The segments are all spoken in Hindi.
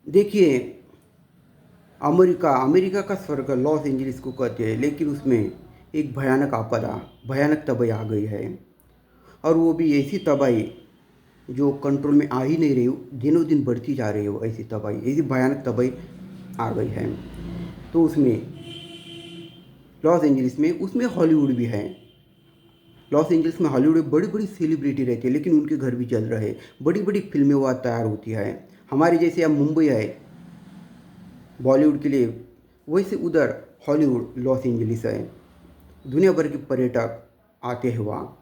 देखिए, अमेरिका अमेरिका का स्वर्ग लॉस एंजलिस को कहते हैं, लेकिन उसमें एक भयानक आपदा, भयानक तबाही आ गई है। और वो भी ऐसी तबाही जो कंट्रोल में आ ही नहीं रही, दिनों दिन बढ़ती जा रही हो। ऐसी तबाही, ऐसी भयानक तबाही आ गई है। तो उसमें लॉस एंजलिस में, उसमें हॉलीवुड भी है। लॉस एंजल्स में हॉलीवुड में बड़ी बड़ी सेलिब्रिटी रहती है, लेकिन उनके घर भी जल रहे। बड़ी बड़ी फिल्में वहाँ तैयार होती है। हमारे जैसे अब मुंबई है बॉलीवुड के लिए, वैसे उधर हॉलीवुड लॉस एंजलिस है। दुनिया भर के पर्यटक आते हैं वहाँ।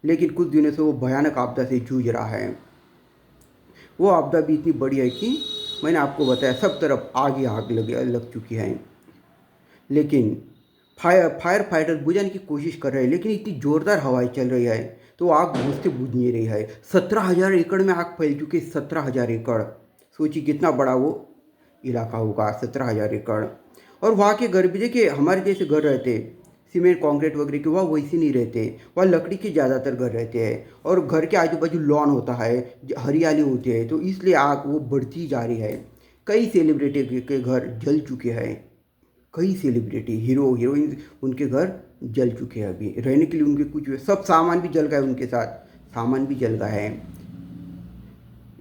लेकिन कुछ दिनों से वो भयानक आपदा से जूझ रहा है। वो आपदा भी इतनी बड़ी है कि मैंने आपको बताया, सब तरफ आग ही आग लग चुकी है। लेकिन फायर फाइटर बुझाने की कोशिश कर रहे हैं, लेकिन इतनी ज़ोरदार हवाएं चल रही है तो आग बुझते बुझ नहीं रही है। 17,000 एकड़ में आग फैल चुकी है। 17,000 एकड़, सोचिए कितना बड़ा वो इलाका होगा। 17,000 एकड़। और वहाँ के घर भी देखिए, हमारे जैसे घर रहते सीमेंट कंक्रीट वगैरह के, वहाँ वैसे नहीं रहते। वहाँ लकड़ी के ज़्यादातर घर रहते हैं, और घर के आजू बाजू लॉन होता है, हरियाली होती है, तो इसलिए आग वो बढ़ती जा रही है। कई सेलिब्रिटी के घर जल चुके हैं। कई सेलिब्रिटी हीरो हीरोइन उनके घर जल चुके हैं। अभी रहने के लिए उनके कुछ सब सामान भी जल गया है, उनके साथ सामान भी जल गया है।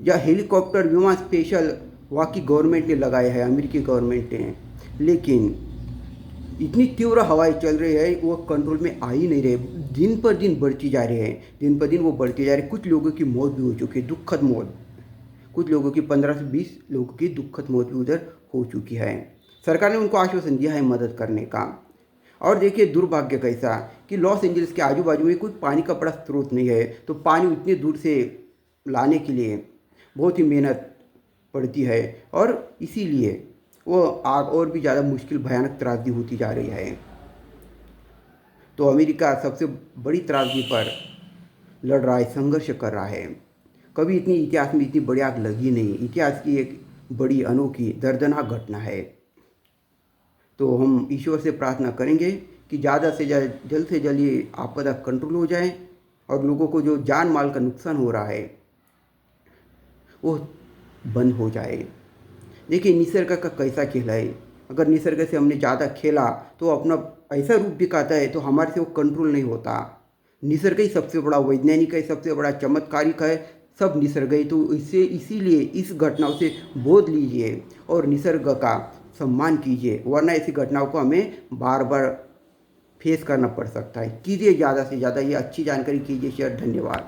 या हेलीकॉप्टर विमान स्पेशल वहाँ की गवर्नमेंट ने लगाए हैं, अमेरिकी गवर्नमेंट ने। लेकिन इतनी तीव्र हवाएं चल रही है, वो कंट्रोल में आ ही नहीं रहे। दिन पर दिन बढ़ती जा रही है, दिन पर दिन वो बढ़ती जा रही है। कुछ लोगों की मौत भी हो चुकी है, दुखद मौत। कुछ लोगों की 15 से 20 लोगों की दुखद मौत भी उधर हो चुकी है। सरकार ने उनको आश्वासन दिया है मदद करने का। और देखिए दुर्भाग्य कैसा कि लॉस एंजल्स के आजू बाजू में कोई पानी का बड़ा स्रोत नहीं है, तो पानी इतने दूर से लाने के लिए बहुत ही मेहनत पड़ती है। और इसीलिए वो आग और भी ज़्यादा मुश्किल, भयानक त्रासदी होती जा रही है। तो अमेरिका सबसे बड़ी त्रासदी पर लड़ रहा है, संघर्ष कर रहा है। कभी इतनी इतिहास में इतनी बड़ी आग लगी नहीं। इतिहास की एक बड़ी अनोखी दर्दनाक घटना है। तो हम ईश्वर से प्रार्थना करेंगे कि ज़्यादा से ज़्यादा, जल्द से जल्द ये आपदा कंट्रोल हो जाए, और लोगों को जो जान माल का नुकसान हो रहा है वो बंद हो जाए। देखिए निसर्ग का कैसा खेल है। अगर निसर्ग से हमने ज़्यादा खेला तो अपना ऐसा रूप दिखाता है, तो हमारे से वो कंट्रोल नहीं होता। निसर्ग ही सबसे बड़ा वैज्ञानिक है, सबसे बड़ा चमत्कारिक है। सब निसर्ग है। तो इससे इसीलिए इस घटनाओं से बोध लीजिए और निसर्ग का सम्मान कीजिए, वरना ऐसी घटनाओं को हमें बार बार फेस करना पड़ सकता है। कीजिए ज़्यादा से ज़्यादा, ये अच्छी जानकारी कीजिए शेयर। धन्यवाद।